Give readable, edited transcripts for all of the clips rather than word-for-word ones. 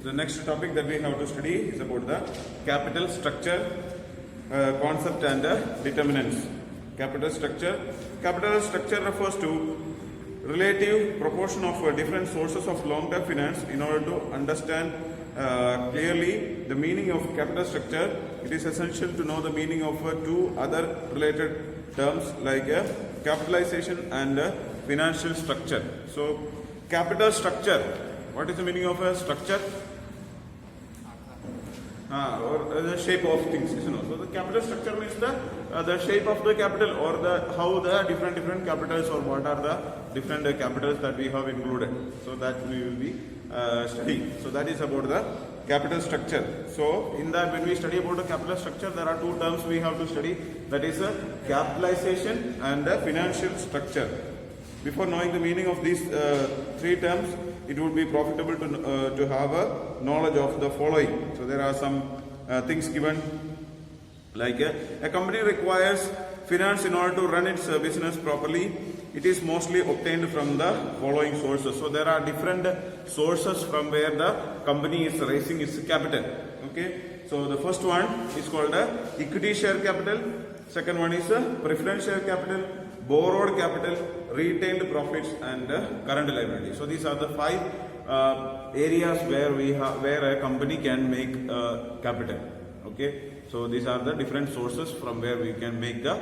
The next topic that we have to study is about the capital structure, concept and determinants. Capital structure. Capital structure refers to relative proportion of different sources of long-term finance. In order to understand clearly the meaning of capital structure, it is essential to know the meaning of two other related terms like capitalization and financial structure. So, capital structure. What is the meaning of a structure? Or the shape of things, you know. So the capital structure means the shape of the capital, or the how the different capitals, or what are the different capitals that we have included. So that we will be studying. So that is about the capital structure. So in that, when we study about the capital structure, there are two terms we have to study. That is capitalization and financial structure. Before knowing the meaning of these three terms, it would be profitable to have a knowledge of the following. So there are some things given, like a company requires finance in order to run its business properly. It is mostly obtained from the following sources. So there are different sources from where the company is raising its capital. Okay. So the first one is called equity share capital. Second one is preference share capital, borrowed capital, retained profits, and current liability. So these are the five areas where a company can make capital. Okay, so these are the different sources from where we can make the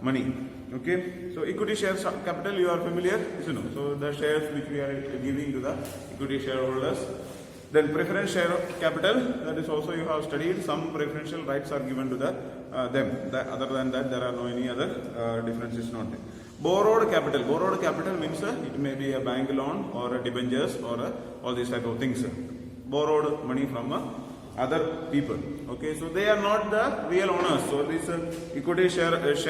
money. Okay, so equity share capital, you are familiar, you know. So the shares which we are giving to the equity shareholders. Then preference share capital, that is also you have studied. Some preferential rights are given to them. Other than that, there are no any other differences not there. Borrowed capital. Borrowed capital means it may be a bank loan or a debentures or all these type of things. Borrowed money from other people. Okay, so they are not the real owners. So these equity shareholders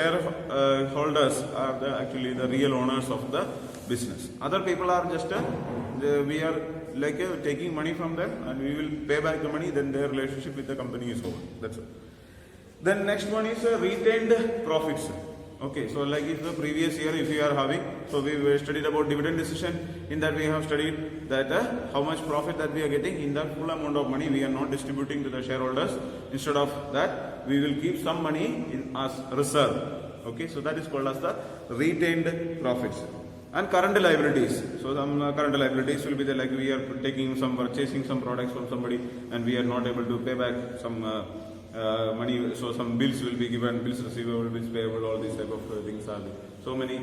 are actually the real owners of the business. Other people are just we are like taking money from them, and we will pay back the money. Then their relationship with the company is over. That's it. Then next one is retained profits. Okay, so like if the previous year, if you are having, so we studied about dividend decision. In that we have studied that how much profit that we are getting. In that full amount of money we are not distributing to the shareholders. Instead of that, we will keep some money in as reserve. Okay, so that is called as the retained profits. And current liabilities. So some current liabilities will be there, like we are purchasing some products from somebody, and we are not able to pay back some money. So some bills will be given, bills receivable, bills payable, all these type of things are there. So many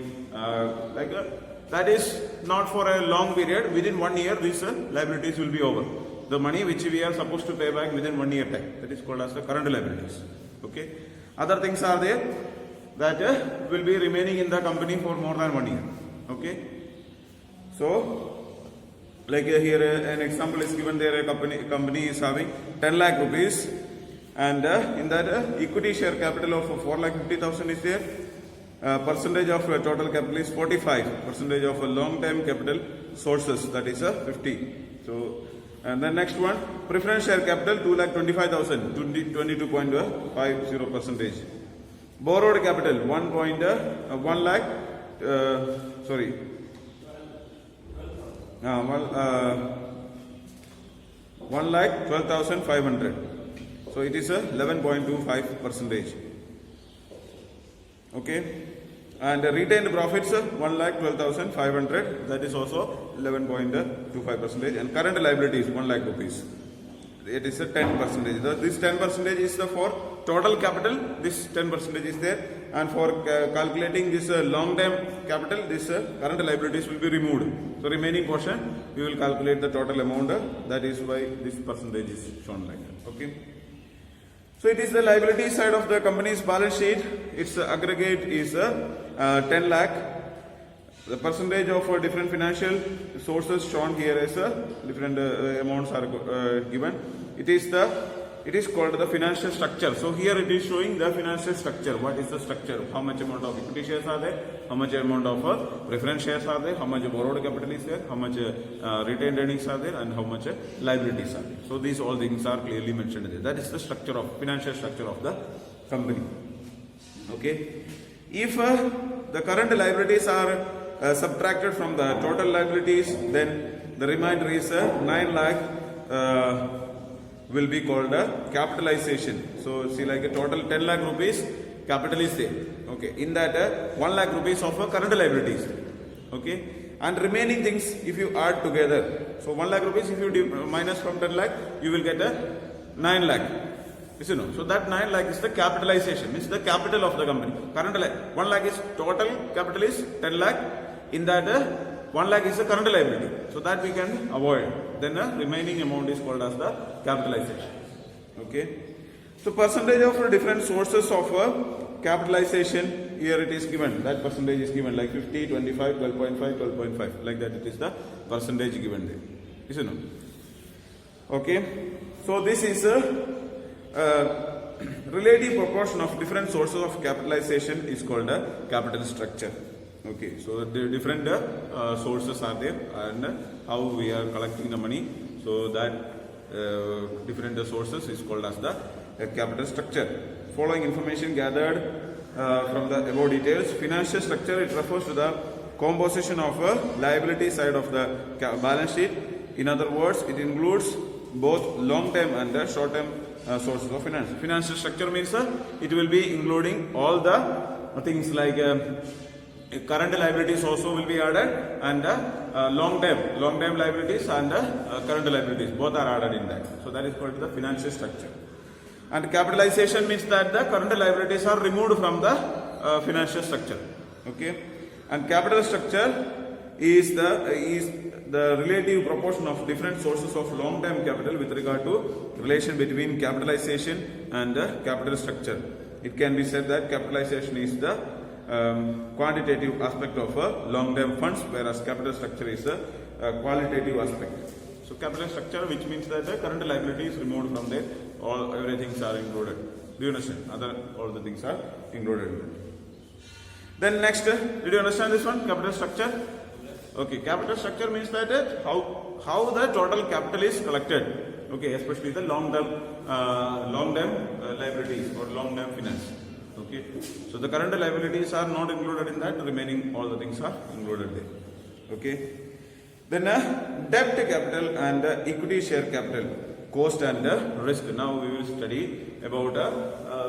that is not for a long period. Within 1 year, these liabilities will be over. The money which we are supposed to pay back within 1 year time, that is called as the current liabilities. Okay. Other things are there that will be remaining in the company for more than 1 year. Okay, so like here an example is given there. A company is having 10 lakh rupees, and in that equity share capital of 4,50,000 is there. Percentage of total capital is 45. Percentage of long time capital sources, that is 50. So and the next one, preference share capital 2,25,000, 22.50 percentage. Borrowed capital 1 lakh. 1,12,500. So it is a 11.25 percentage. Okay, and retained profits 1,12,500. That is also 11.25 percentage. And current liabilities 1 lakh rupees. It is a 10 percentage. This 10 percentage is for total capital. This 10 percentage is there, and for calculating this long term capital, this current liabilities will be removed. So remaining portion we will calculate the total amount. That is why this percentage is shown like that. Okay. So it is the liability side of the company's balance sheet. Its aggregate is 10 lakh. The percentage of different financial sources shown here is different amounts are given. It is called the financial structure. So here it is showing the financial structure. What is the structure? How much amount of equity shares are there? How much amount of preference shares are there? How much borrowed capital is there? How much retained earnings are there? And how much liabilities are there? So these all things are clearly mentioned there. That is the structure of financial structure of the company. Okay. If the current liabilities are subtracted from the total liabilities, then the remainder is 9 lakh will be called a capitalization. So see, like a total 10 lakh rupees capital is there. Okay, in that 1 lakh rupees of current liabilities. Okay, and remaining things if you add together, so 1 lakh rupees if you minus from 10 lakh, you will get a 9 lakh. You know, so that 9 lakh is the capitalization, means the capital of the company. Current 1 lakh is total capital is 10 lakh. In that 1 lakh is the current liability. So that we can avoid. Then the remaining amount is called as the capitalization. Okay. So percentage of different sources of capitalization, here it is given. That percentage is given like 50, 25, 12.5, 12.5. Like that it is the percentage given there. Is it no? Okay. So this is a relative proportion of different sources of capitalization is called a capital structure. Okay, so the different sources are there and how we are collecting the money. So that different sources is called as the capital structure. Following information gathered from the above details, financial structure, it refers to the composition of a liability side of the balance sheet. In other words, it includes both long-term and short-term sources of finance. Financial structure means it will be including all the things like current liabilities also will be added and long-term liabilities and current liabilities both are added in that. So that is called the financial structure. And capitalization means that the current liabilities are removed from the financial structure. Okay, and capital structure is the relative proportion of different sources of long-term capital with regard to relation between capitalization and the capital structure. It can be said that capitalization is the quantitative aspect of long-term funds, whereas capital structure is a qualitative aspect. So capital structure, which means that the current liability is removed from there, everything are included. Do you understand? All the things are included in it. Then next, did you understand this one? Capital structure. Okay, capital structure means that how the total capital is collected. Okay, especially the long-term liabilities or long-term finance. Okay, so the current liabilities are not included in that. Remaining all the things are included there. Okay, then debt capital and equity share capital, cost and risk. Now we will study about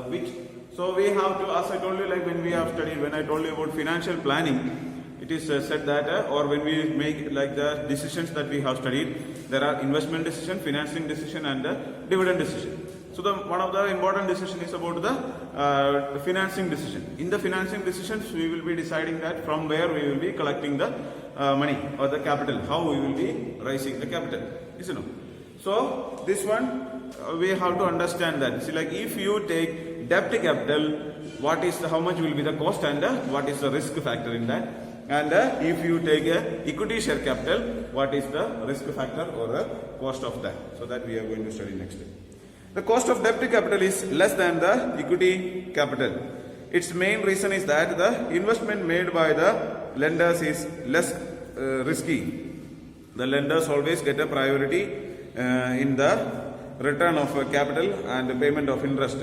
which. So we have to, as I told you, like when I told you about financial planning. It is said that or when we make like the decisions that we have studied, there are investment decision, financing decision and dividend decision. So one of the important decision is about the financing decision. In the financing decisions, we will be deciding that from where we will be collecting the money or the capital, how we will be raising the capital. Is it no? So this one we have to understand that. See, like if you take debt capital, how much will be the cost and what is the risk factor in that? And if you take equity share capital, what is the risk factor or cost of that? So that we are going to study next. The cost of debt capital is less than the equity capital. Its main reason is that the investment made by the lenders is less risky. The lenders always get a priority in the return of capital and the payment of interest.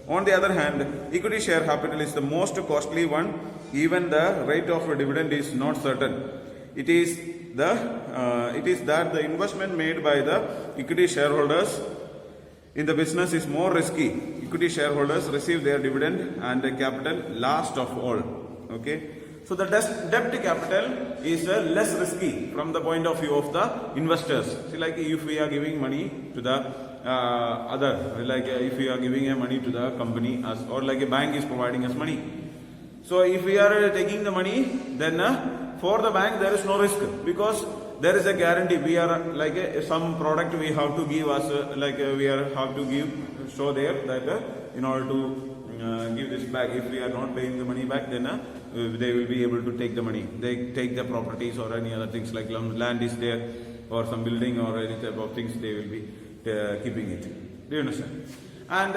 On the other hand, equity share capital is the most costly one. Even the rate of dividend is not certain. It is that the investment made by the equity shareholders in the business is more risky. Equity shareholders receive their dividend and the capital last of all. Okay. So the debt capital is less risky from the point of view of the investors. See, like if we are giving money to the if we are giving money to the company or like a bank is providing us money. So if we are taking the money, then for the bank there is no risk because there is a guarantee. We are like some product we have to give us have to give show there that in order to give this back. If we are not paying the money back, then they will be able to take the money. They take the properties or any other things like land is there or some building or any type of things they will be keeping it. Do you understand? And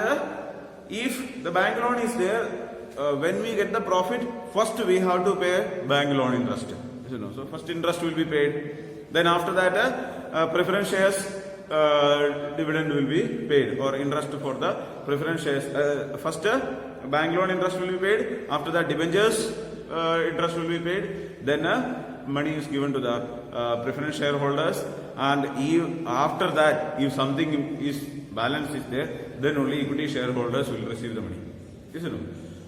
if the bank loan is there, when we get the profit, first we have to pay bank loan interest. You know, so first interest will be paid. Then after that, preference shares dividend will be paid or interest for the preference shares. First bank loan interest will be paid. After that, debentures interest will be paid. Then money is given to the preference shareholders. and after that, if something is balance is there, then only equity shareholders will receive the money. Isn't it?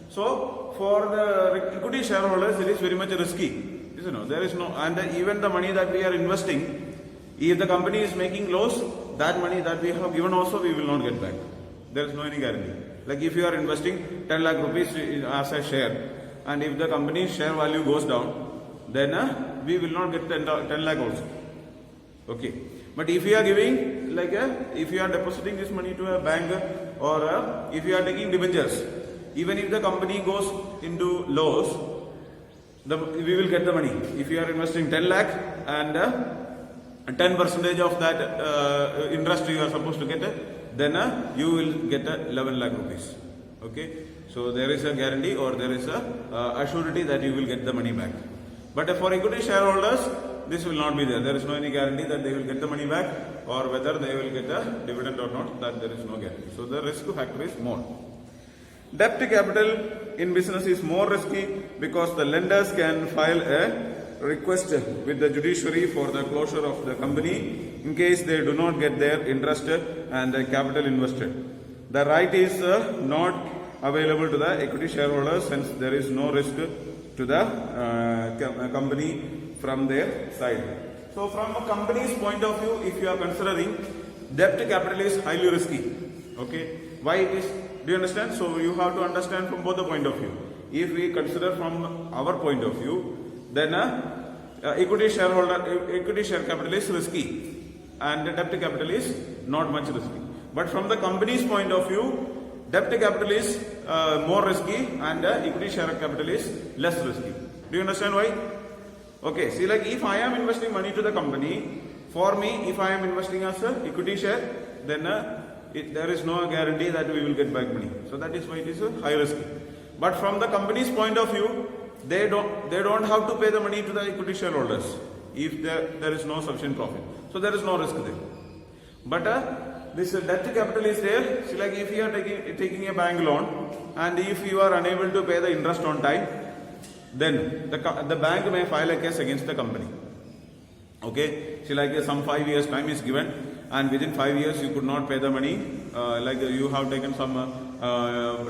So for the equity shareholders, it is very much risky. Isn't it? There is no, and even the money that we are investing, if the company is making loss, that money that we have given also we will not get back. There is no any guarantee. Like if you are investing 10 lakh rupees as a share, and if the company's share value goes down, then we will not get 10 lakh also. Okay. But if you are giving, like if you are depositing this money to a bank, or if you are taking debentures, even if the company goes into loss, we will get the money. If you are investing 10 lakh and 10% of that interest you are supposed to get, then you will get 11 lakh rupees. Okay. So there is a guarantee, or there is a assurity that you will get the money back. But for equity shareholders, this will not be there. There is no any guarantee that they will get the money back, or whether they will get a dividend or not, that there is no guarantee. So the risk factor is more. Debt capital in business is more risky because the lenders can file a request with the judiciary for the closure of the company in case they do not get their interest and the capital invested. The right is not available to the equity shareholders, since there is no risk to the company from their side. So from a company's point of view, if you are considering, debt capital is highly risky. Okay, why it is? Do you understand? So you have to understand from both the point of view. If we consider from our point of view, then equity share capital is risky, and debt capital is not much risky. But from the company's point of view, debt capital is more risky, and equity share capital is less risky. Do you understand why? Okay, see, like if I am investing money to the company, for me, if I am investing as a equity share, then there is no guarantee that we will get back money. So that is why it is a high risk. But from the company's point of view, they don't have to pay the money to the equity shareholders if there is no sufficient profit. So there is no risk there. But this debt capital is there. See, like if you are taking a bank loan, and if you are unable to pay the interest on time, then the bank may file a case against the company. Okay, see, like some 5 years time is given, and within 5 years you could not pay the money, like you have taken some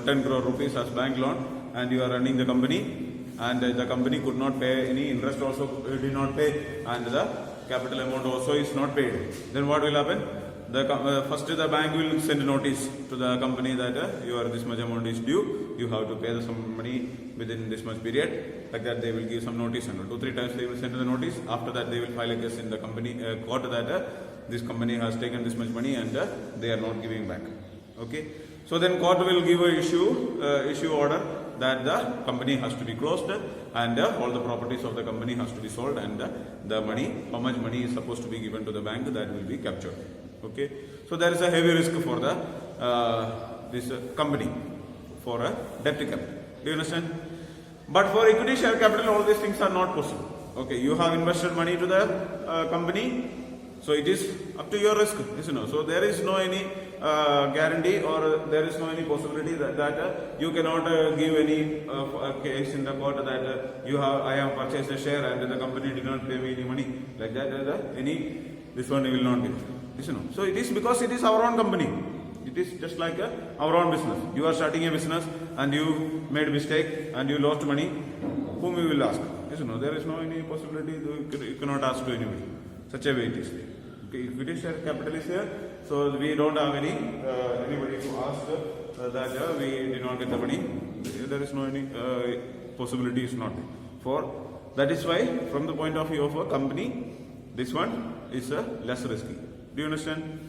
10 crore rupees as bank loan, and you are running the company, and the company could not pay any interest, also did not pay, and the capital amount also is not paid. Then what will happen? First the bank will send a notice to the company that this much amount is due, you have to pay some money within this much period. Like that, they will give some notice, and 2-3 times they will send the notice. After that, they will file a case in the company court that this company has taken this much money and they are not giving back. Okay, so then court will give a issue order that the company has to be closed, and all the properties of the company has to be sold, and the money, how much money is supposed to be given to the bank, that will be captured. Okay, so there is a heavy risk for the this company for a debt capital. Do you understand? But for equity share capital, all these things are not possible. Okay, you have invested money to the company, so it is up to your risk, isn't it? So there is no any guarantee, or there is no any possibility that you cannot give any case in the court that I have purchased a share and the company did not pay me any money. Like that, this one will not give. Isn't it? So it is because it is our own company. It is just like our own business. You are starting a business and you made a mistake and you lost money. Whom you will ask? Isn't it? There is no any possibility. You cannot ask to anybody. Such a way it is. Okay, equity share capital is here, so we don't have anybody to ask that we did not get the money. There is no any possibility is not for. That is why, from the point of view of a company, this one is less risky. Do you understand?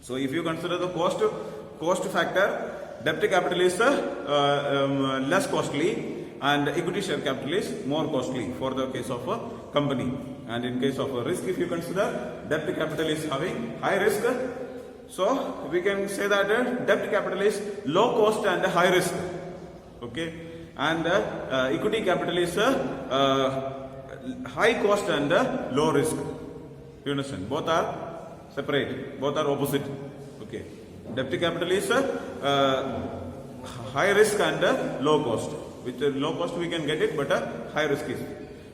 So if you consider the cost factor, debt capital is less costly, and equity share capital is more costly for the case of a company. And in case of a risk, if you consider, debt capital is having high risk. So we can say that debt capital is low cost and high risk. Okay, and equity capital is high cost and low risk. You understand? Both are separate, both are opposite. Okay, debt capital is high risk and low cost. With low cost we can get it, but high risk is.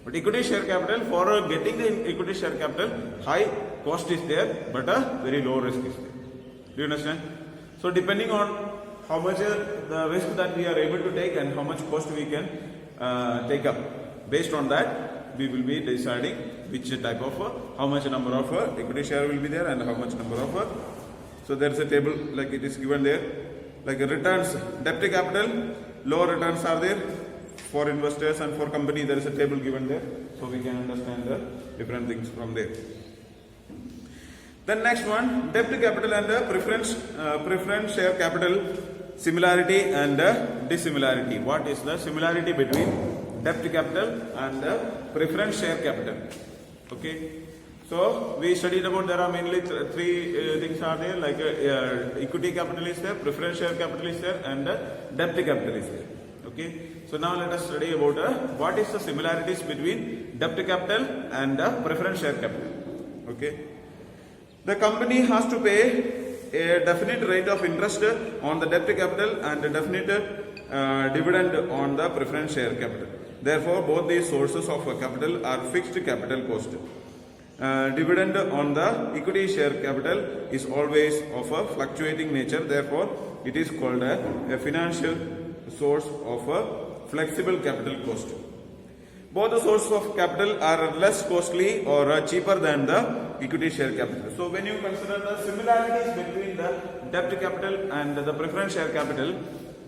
But equity share capital, for getting the equity share capital, high cost is there, but a very low risk is there. Do you understand? So depending on how much the risk that we are able to take and how much cost we can take up, based on that we will be deciding which type of how much number of equity share will be there and how much number of so there is a table like it is given there, like returns, debt to capital, low returns are there for investors, and for company there is a table given there, so we can understand the different things from there. Then next one, debt to capital and preference share capital, similarity and dissimilarity. What is the similarity between debt to capital and preference share capital? Okay, so we studied about there are mainly three things are there, like equity capital is there, preference share capital is there, and debt to capital is there. Okay, so now let us study about what is the similarities between debt to capital and preference share capital. Okay, the company has to pay a definite rate of interest on the debt to capital and a definite dividend on the preference share capital. Therefore, both these sources of capital are fixed capital cost. Dividend on the equity share capital is always of a fluctuating nature. Therefore, it is called a financial source of a flexible capital cost. Both the sources of capital are less costly or cheaper than the equity share capital. So when you consider the similarities between the debt capital and the preference share capital,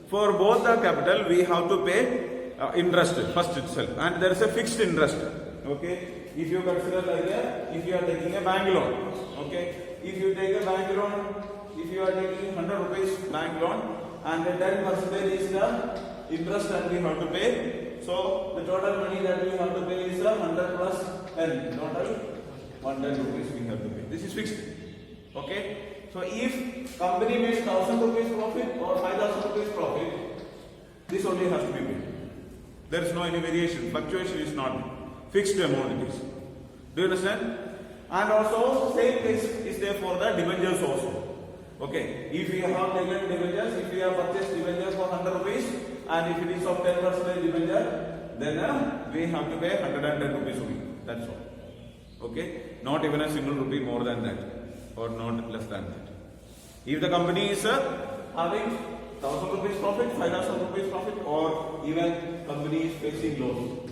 for both the capital we have to pay interest first itself, and there is a fixed interest. Okay, if you consider like if you are taking a bank loan, okay, if you take a bank loan, if you are taking 100 rupees bank loan and 10% is the interest that we have to pay, so the total money that we have to pay is 100 plus 10, total 110 rupees we have to pay. This is fixed. Okay, so if company makes 1000 rupees profit or 5000 rupees profit, this only has to be paid. There is no any variation, fluctuation is not fixed amount it is. Do you understand? And also same case is there for the debentures also. Okay, if we have taken debentures, if we have purchased debentures for 100 rupees and if it is of 10% debenture, then we have to pay 110 rupees only. That's all. Okay, not even a single rupee more than that or not less than that. If the company is having 1000 rupees profit, 5000 rupees profit, or even company is facing loss,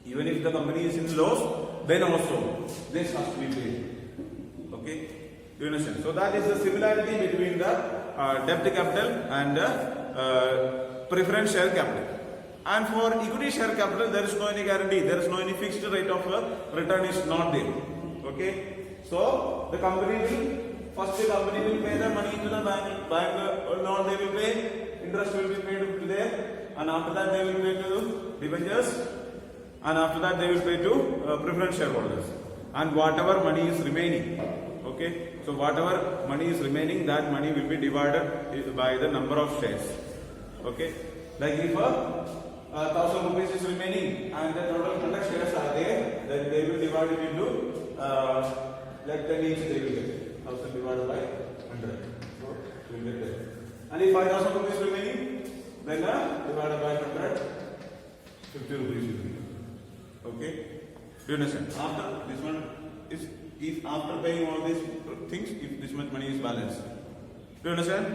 even if the company is in loss, then also this has to be paid. Okay, do you understand? So that is the similarity between the debt capital and preference share capital. And for equity share capital, there is no any guarantee, there is no any fixed rate of return is not there. Okay, so the company will pay the money to the bank loan they will pay, interest will be paid to there, and after that they will pay to debentures, and after that they will pay to preference shareholders, and whatever money is remaining. Okay, so whatever money is remaining, that money will be divided by the number of shares. Okay, like if 1000 rupees is remaining and the total 100 shares are there, then they will divide it into like 10 each they will get. 1000 divided by 100. So we will get that. And if 5000 rupees remaining, then divided by 100, 50 rupees will be. Okay? Do you understand? After this one is, if after paying all these things, if this much money is balanced. Do you understand?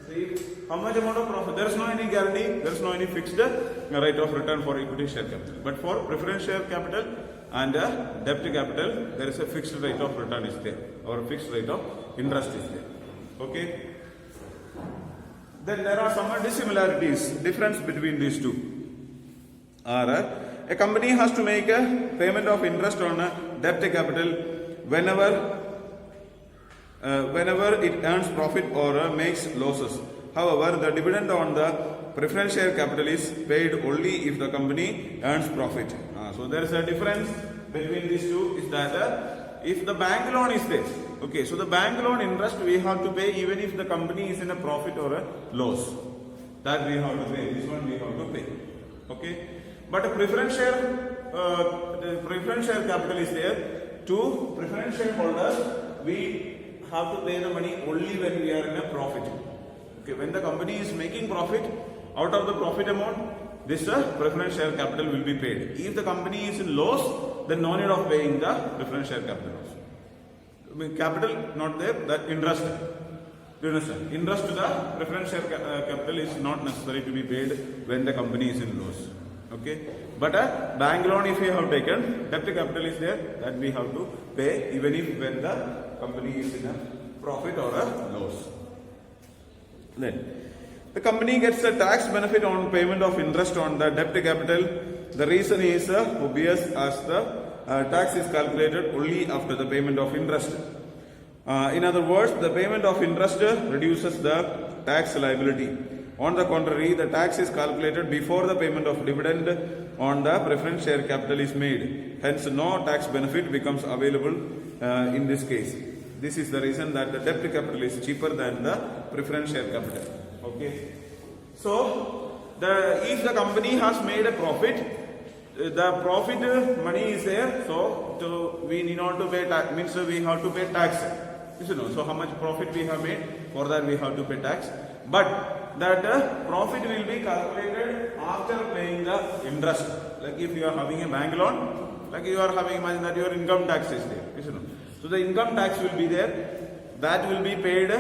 See how much amount of profit. There is no any guarantee, there is no any fixed rate of return for equity share capital. But for preference share capital and debt capital, there is a fixed rate of return is there, or fixed rate of interest is there. Okay. Then there are some dissimilarities, difference between these two. A company has to make a payment of interest on debt capital whenever it earns profit or makes losses. However, the dividend on the preference share capital is paid only if the company earns profit. So there is a difference between these two is that if the bank loan is there, okay, so the bank loan interest we have to pay even if the company is in a profit or a loss. That we have to pay. This one we have to pay. Okay, but a preference share capital is there. To preference shareholders, we have to pay the money only when we are in a profit. Okay, when the company is making profit, out of the profit amount, this preference share capital will be paid. If the company is in loss, then no need of paying the preference share capital also. I mean, capital not there, that interest. Do you understand? Interest to the preference share capital is not necessary to be paid when the company is in loss. Okay, but a bank loan, if you have taken, debt capital is there, that we have to pay even if when the company is in a profit or a loss. Then the company gets a tax benefit on payment of interest on the debt capital. The reason is obvious, as the tax is calculated only after the payment of interest. In other words, the payment of interest reduces the tax liability. On the contrary, the tax is calculated before the payment of dividend on the preference share capital is made. Hence, no tax benefit becomes available in this case. This is the reason that the debt capital is cheaper than the preference share capital. Okay. So, if the company has made a profit, the profit money is there. So, we need not to pay tax. Means we have to pay tax. You know, so how much profit we have made, for that we have to pay tax. But that profit will be calculated after paying the interest. Like if you are having a bank loan, like you are having, imagine that your income tax is there. You know. So the income tax will be there. That will be paid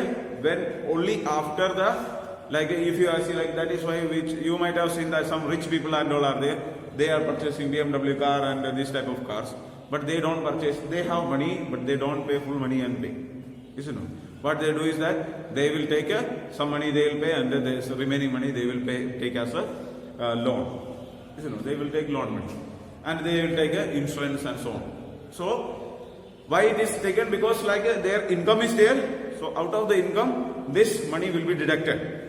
when only after the, like if you are see, like that is why which you might have seen that some rich people and all are there. They are purchasing BMW car and this type of cars, but they don't purchase. They have money, but they don't pay full money and pay. You know. What they do is that they will take some money they will pay, and then the remaining money they will take as a loan. You know, they will take loan money, and they will take insurance and so on. So why it is taken? Because like their income is there. So out of the income, this money will be deducted.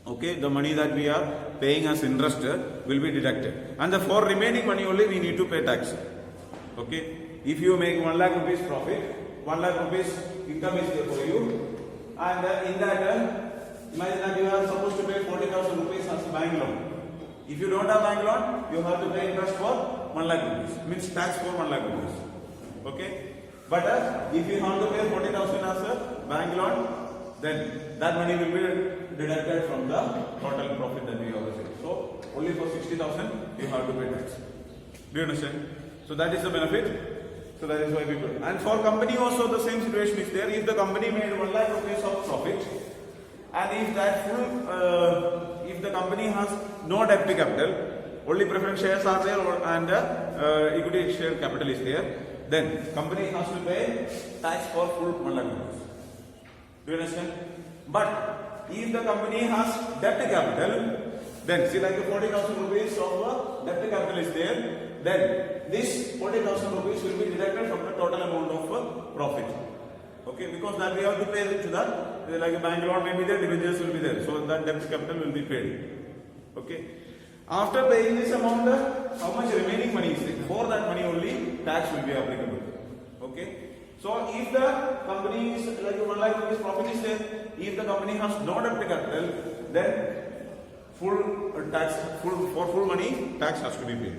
Okay, the money that we are paying as interest will be deducted, and the for remaining money only we need to pay tax. Okay, if you make 1 lakh rupees profit, 1 lakh rupees income is there for you, and in that, imagine that you are supposed to pay 40,000 rupees as bank loan. If you don't have bank loan, you have to pay interest for 1 lakh rupees, means tax for 1 lakh rupees. Okay, but if you have to pay 40,000 as a bank loan, then that money will be deducted from the total profit that we have received. So only for 60,000 you have to pay tax. Do you understand? So that is the benefit. So that is why we put. And for company also the same situation is there. If the company made 1 lakh rupees of profit, and if that full, if the company has no debt capital, only preference shares are there, and equity share capital is there, then company has to pay tax for full 1 lakh rupees. Do you understand? But if the company has debt capital, then see like 40,000 rupees of debt capital is there, then this 40,000 rupees will be deducted from the total amount of profit. Okay, because that we have to pay to that, like a bank loan may be there, debentures will be there, so that debt capital will be paid. Okay, after paying this amount, how much remaining money is there? For that money only tax will be applicable. Okay, so if the company is like 1 lakh rupees profit is there, if the company has no debt capital, then full tax, full money tax has to be paid.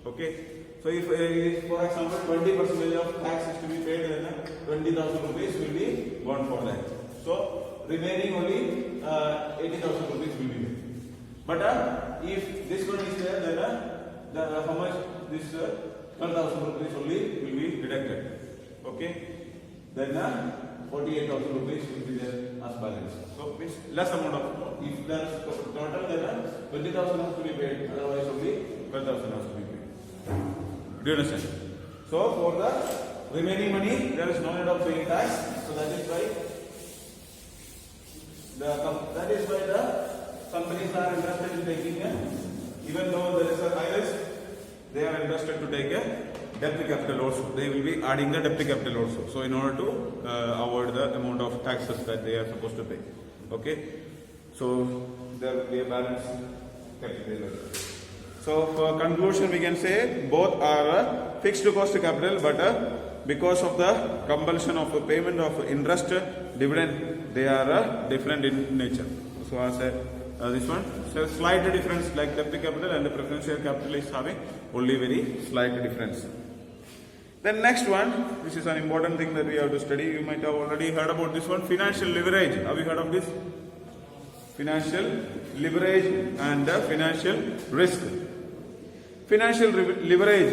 Okay, so if for example 20% of tax is to be paid, then 20,000 rupees will be gone for that. So remaining only 80,000 rupees will be paid. But if this one is there, then how much this 12,000 rupees only will be deducted. Okay, then 48,000 rupees will be there as balance. So means less amount of, if there is total, then 20,000 has to be paid, otherwise only 12,000 has to be paid. Do you understand? So for the remaining money, there is no need of paying tax. So that is why the companies are interested in taking even though there is a high risk, they are interested to take a debt capital also. They will be adding the debt capital also. So in order to avoid the amount of taxes that they are supposed to pay. Okay. So there will be a balance capital. So for conclusion, we can say both are fixed cost capital, but because of the compulsion of payment of interest, dividend, they are different in nature. So as this one, so slight difference, like debt capital and the preference share capital is having only very slight difference. Then next one, this is an important thing that we have to study. You might have already heard about this one, financial leverage. Have you heard of this? Financial leverage and financial risk. Financial leverage,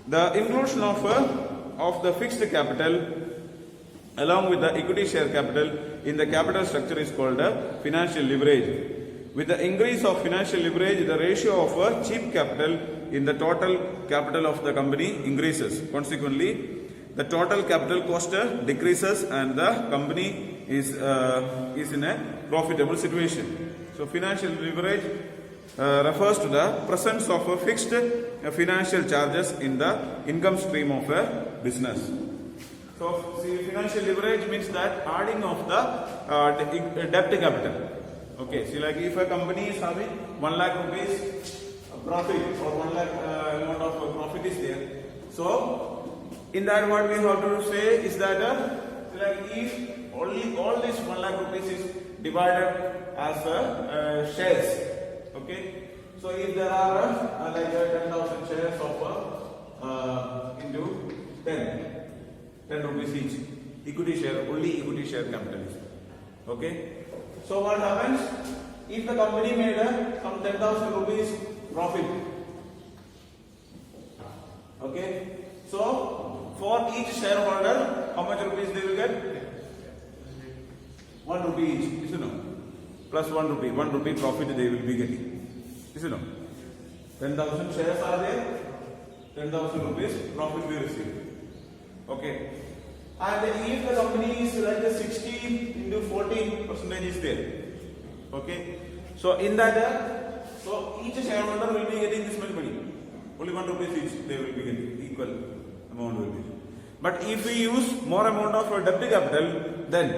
the inclusion of the fixed capital along with the equity share capital in the capital structure is called financial leverage. With the increase of financial leverage, the ratio of cheap capital in the total capital of the company increases. Consequently, the total capital cost decreases and the company is in a profitable situation. So, financial leverage refers to the presence of a fixed financial charges in the income stream of a business. So, see, financial leverage means that adding of the debt capital. Okay, see, like if a company is having 1 lakh rupees profit or 1 lakh amount of profit is there. So, in that what we have to say is that like if only all this 1 lakh rupees is divided as shares. Okay, so if there are like 10,000 shares of into 10 rupees each, equity share, only equity share capital is. Okay, so what happens if the company made some 10,000 rupees profit? Okay, so for each shareholder, how much rupees they will get? 1 rupee each, is it no? Plus 1 rupee profit they will be getting, is it no? 10,000 shares are there, 10,000 rupees profit we receive. Okay, and if the company is like a 60 into 40 percentage is there. Okay, so in that, so each shareholder will be getting this much money. Only 1 rupee each they will be getting, equal amount will be. But if we use more amount of debt capital, then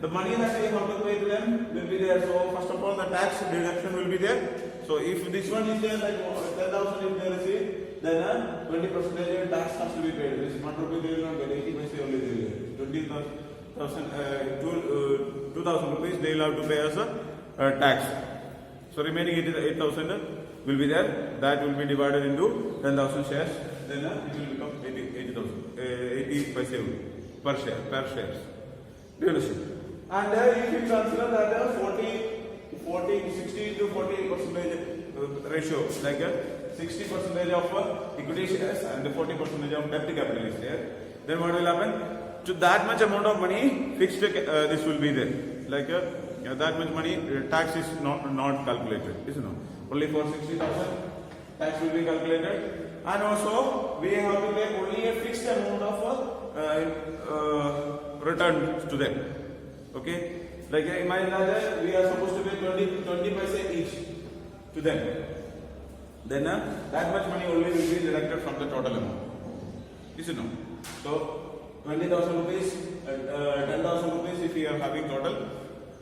the money that we have to pay to them will be there. So first of all, the tax deduction will be there. So if this one is there, like 10,000 if they receive, then 20% tax has to be paid. This 1 rupee they will not get, 80 paise only they will get. 2,000 rupees they will have to pay as a tax. So remaining 8,000 will be there. That will be divided into 10,000 shares. Then it will become 80 paise per shares. Do you understand? And if you consider that 60 to 40% ratio, like 60% of equity shares and 40% of debt capital is there, then what will happen? To that much amount of money, fixed this will be there. Like that much money, tax is not calculated, isn't it? Only for 60,000, tax will be calculated, and also we have to pay only a fixed amount of return to them. Okay, like imagine that we are supposed to pay 20 paise each to them. Then that much money only will be deducted from the total amount. Is it no? So 20,000 rupees, 10,000 rupees if we are having total.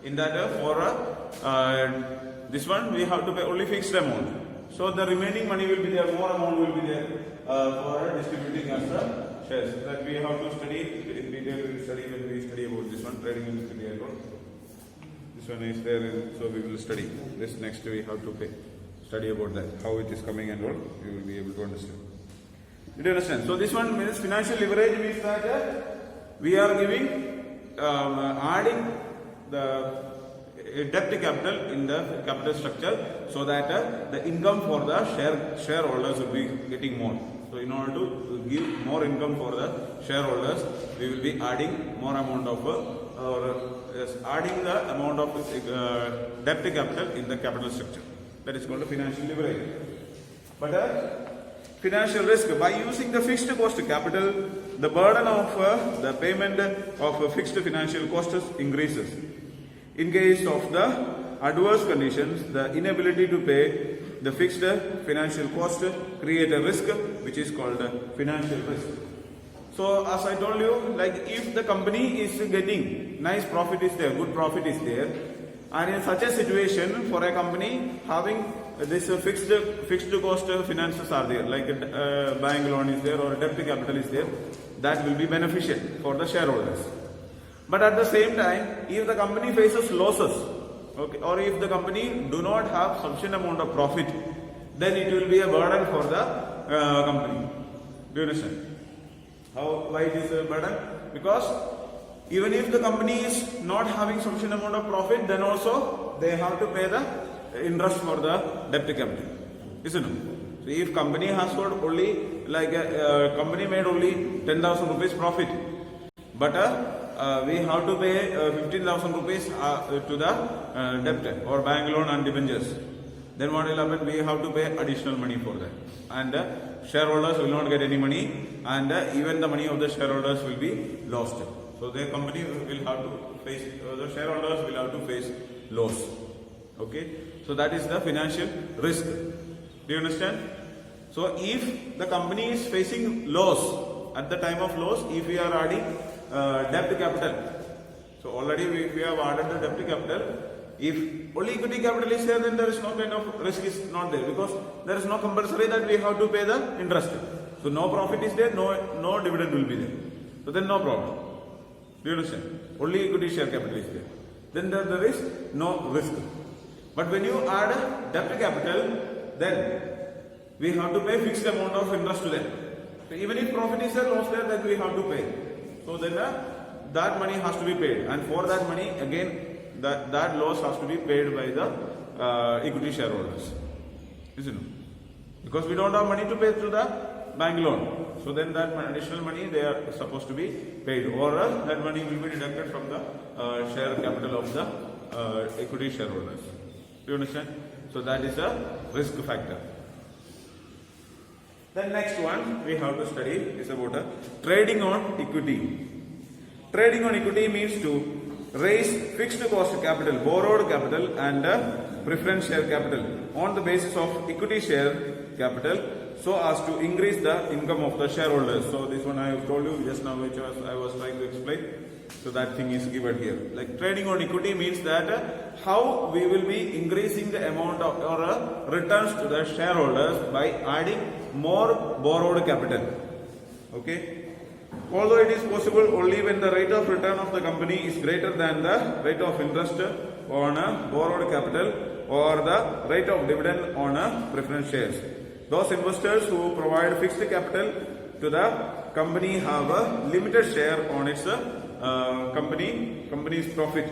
In that for this one we have to pay only fixed amount. So the remaining money will be there, more amount will be there for distributing as shares. That we have to study in detail. We will study when we study about this one, trading in the real world. This one is there, so we will study. This next we have to study about that, how it is coming and all. We will be able to understand. Did you understand? So this one means financial leverage means that we are giving, adding the debt capital in the capital structure so that the income for the shareholders will be getting more. So in order to give more income for the shareholders, we will be adding more amount of adding the amount of debt capital in the capital structure. That is called financial leverage. But financial risk, by using the fixed cost capital, the burden of the payment of fixed financial costs increases. In case of the adverse conditions, the inability to pay the fixed financial cost create a risk which is called financial risk. So as I told you, like if the company is getting nice profit is there, good profit is there, and in such a situation for a company having this fixed cost finances are there, like a bank loan is there or a debt capital is there, that will be beneficial for the shareholders. But at the same time, if the company faces losses, okay, or if the company do not have sufficient amount of profit, then it will be a burden for the company. Do you understand? Why it is a burden? Because even if the company is not having sufficient amount of profit, then also they have to pay the interest for the debt capital, isn't it? So if company has got only like a company made only 10,000 rupees profit, but we have to pay 15,000 rupees to the debt or bank loan and debentures. Then what will happen? We have to pay additional money for that, and shareholders will not get any money, and even the money of the shareholders will be lost. So the company will have to face, the shareholders will have to face loss. Okay, so that is the financial risk. Do you understand? So if the company is facing loss, at the time of loss, if we are adding debt capital, so already we have added the debt capital. If only equity capital is there, then there is no kind of risk is not there, because there is no compulsory that we have to pay the interest. So no profit is there, no dividend will be there. So then no problem. Do you understand? Only equity share capital is there. Then there is no risk. But when you add a debt capital, then we have to pay fixed amount of interest to them. So even if profit is there, loss there, then we have to pay. So then that money has to be paid, and for that money again that loss has to be paid by the equity shareholders, isn't it? Because we don't have money to pay through the bank loan. So then that additional money they are supposed to be paid, or that money will be deducted from the share capital of the equity shareholders. Do you understand? So that is a risk factor. The next one we have to study is about trading on equity. Trading on equity means to raise fixed cost capital, borrowed capital, and preference share capital on the basis of equity share capital, so as to increase the income of the shareholders. So this one I have told you just now, which I was trying to explain. So that thing is given here. Like trading on equity means that how we will be increasing the amount of or returns to the shareholders by adding more borrowed capital. Okay. Although it is possible only when the rate of return of the company is greater than the rate of interest on borrowed capital or the rate of dividend on preference shares. Those investors who provide fixed capital to the company have a limited share on its company's profit.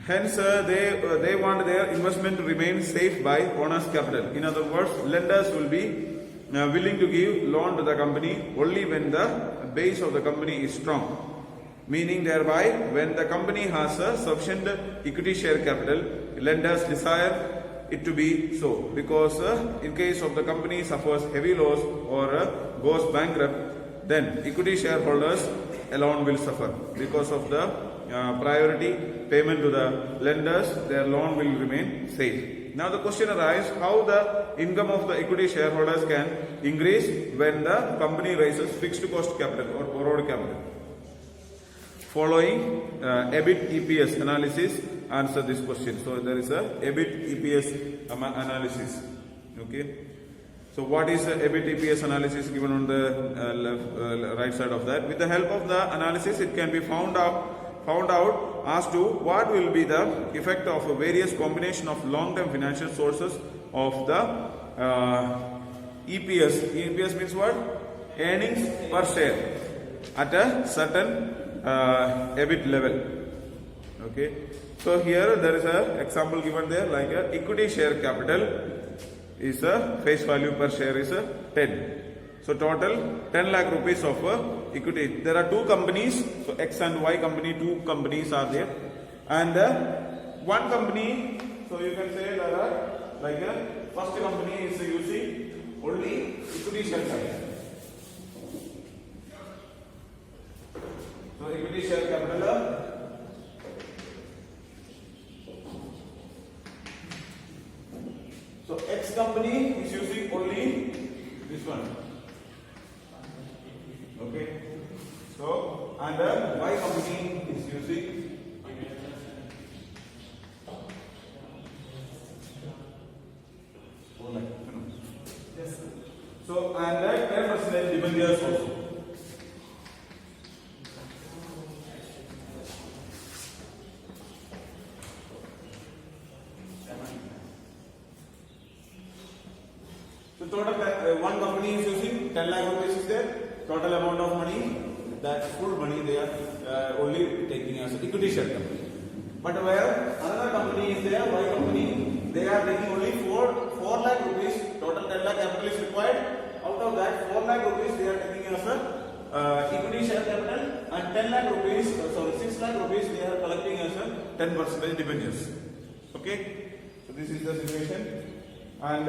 Hence, they want their investment to remain safe by owner's capital. In other words, lenders will be willing to give loan to the company only when the base of the company is strong, meaning thereby when the company has a sufficient equity share capital, lenders desire it to be so, because in case of the company suffers heavy loss or goes bankrupt, then equity shareholders alone will suffer. Because of the priority payment to the lenders, their loan will remain safe. Now the question arises, how the income of the equity shareholders can increase when the company raises fixed cost capital or borrowed capital. Following EBIT EPS analysis answer this question. So there is a EBIT EPS analysis. Okay. So what is the EBIT EPS analysis given on the right side of that? With the help of the analysis, it can be found out as to what will be the effect of a various combination of long-term financial sources of the EPS. EPS means what? Earnings per share at a certain EBIT level. Okay. So here there is a example given there, like a equity share capital is a face value per share is 10. So total 10 lakh rupees of equity. There are two companies, so X and Y company, two companies are there, and one company. So you can say there are like first company is using only equity share capital. So equity share capital. So X company is using only this one. Okay. So and Y company is using yes. So and 10% debentures also. So total one company is using 10 lakh rupees is there. Total amount of money, that full money they are only taking as equity share company. But where another company is there, Y company, they are taking only 4 lakh rupees. Total 10 lakh capital is required. Out of that 4 lakh rupees they are taking as a equity share capital, and 10 lakh rupees, 6 lakh rupees they are collecting as a 10% debentures. Okay, so this is the situation, and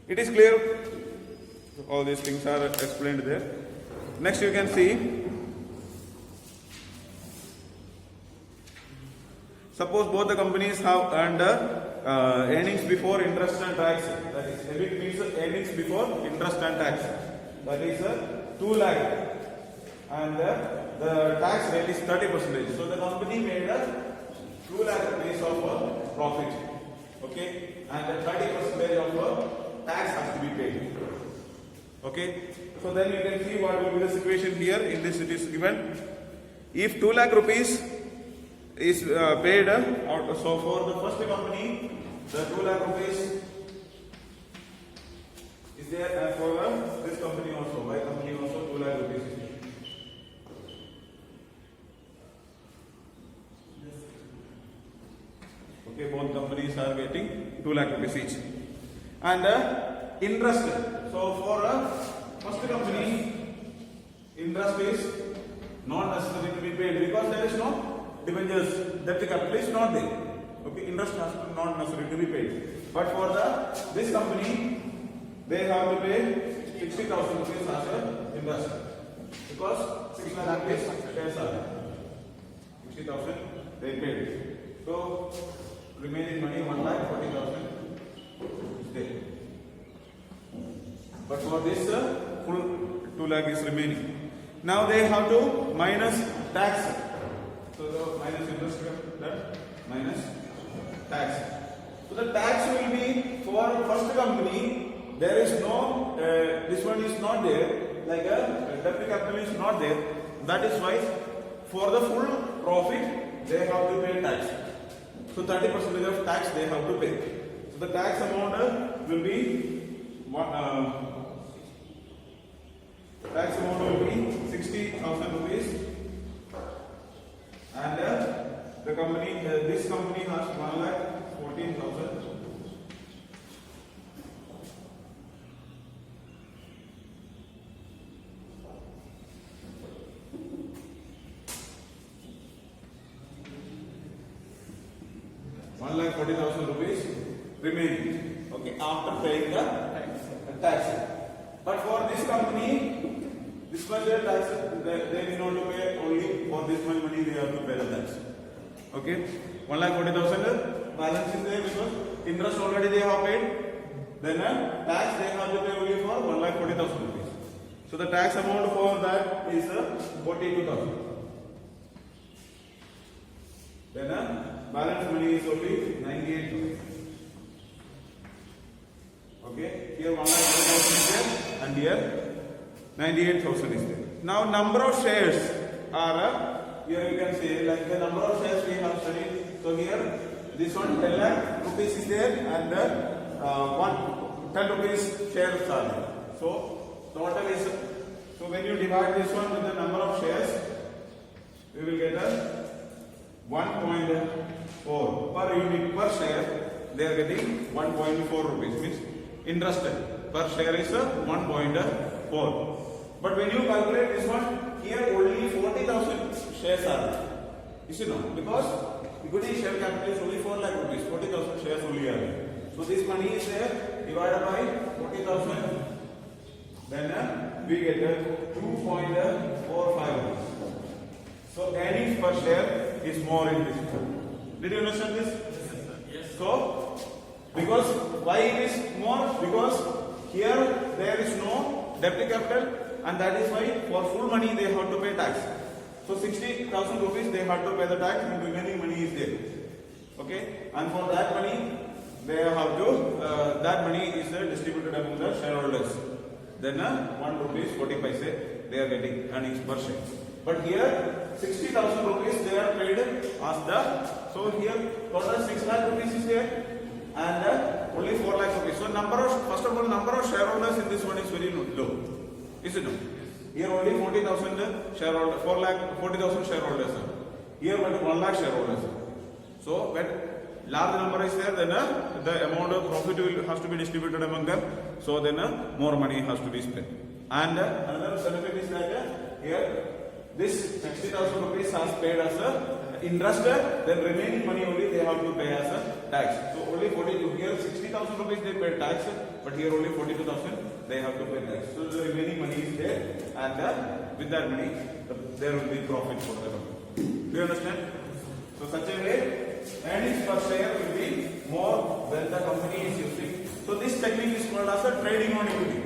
it is clear. All these things are explained there. Next, you can see. Suppose both the companies have earned earnings before interest and tax. That is, EBIT means earnings before interest and tax. That is 2 lakh, and the tax rate is 30%. So the company made 2 lakh rupees of profit. Okay, and the 30% of tax has to be paid. Okay, so then you can see what will be the situation here. In this, it is given if 2 lakh rupees is paid out. So for the first company, the 2 lakh rupees is there, and for this company also, Y company also 2 lakh rupees is there. Okay, both companies are getting 2 lakh rupees each. And interest. So for first company, interest is not necessary to be paid because there is no debentures, debt capital is not there. Okay, interest has not necessary to be paid. But for this company, they have to pay 60,000 rupees as a interest because 6 lakh rupees shares are there. 60,000 they paid. So remaining money 1,40,000 is there. But for this full 2 lakh is remaining. Now they have to minus tax. So the minus interest, that minus tax. So the tax will be for first company. There is no, this one is not there. Like a debt capital is not there. That is why for the full profit they have to pay tax. So 30% of tax they have to pay. So the tax amount will be tax amount will be 60,000 rupees, and the company, this company has 1,14,000. ₹1,40,000 remaining. Okay, after paying the tax. But for this company, this much tax, they need not to pay only for this much money they have to pay the tax. Okay, 1,40,000 balance is there because interest already they have paid. Then tax they have to pay only for 1,40,000 rupees. So the tax amount for that is 42,000. Then balance money is only 98,000. Okay, here 1,40,000 is there, and here 98,000 is there. Now number of shares are here you can say like the number of shares we have studied. So here this one 10 lakh rupees is there, and 10 rupees shares are there. So total is, so when you divide this one with the number of shares, we will get a 1.4 per unit per share. They are getting 1.4 rupees, means interest per share is 1.4. But when you calculate this one, here only 40,000 shares are there. You see no? Because equity share capital is only 4 lakh rupees, 40,000 shares only are there. So this money is there, divided by 40,000, then we get 2.45. So earnings per share is more in this. Did you understand this? Yes. So, because why it is more? Because here there is no debt capital, and that is why for full money they have to pay tax. So 60,000 rupees they have to pay the tax, and remaining money is there. Okay, and for that money they have to that money is distributed among the shareholders. Then 1 rupees 40 paise they are getting earnings per share. But here 60,000 rupees they are paid as the, so here total 6 lakh rupees is there, and only 4 lakh rupees. So number of, first of all, number of shareholders in this one is very low. Is it no? Here only 40,000 shareholders, 40,000 shareholders. Here 1 lakh shareholders. So when large number is there, then the amount of profit has to be distributed among them. So then more money has to be spent. And another benefit is that here this 60,000 rupees has paid as a interest, then remaining money only they have to pay as a tax. So only 42 here 60,000 rupees they pay tax, but here only 42,000 they have to pay tax. So the remaining money is there, and with that money there will be profit for the company. Do you understand? So such a way earnings per share will be more when the company is using. So this technique is called as a trading on equity.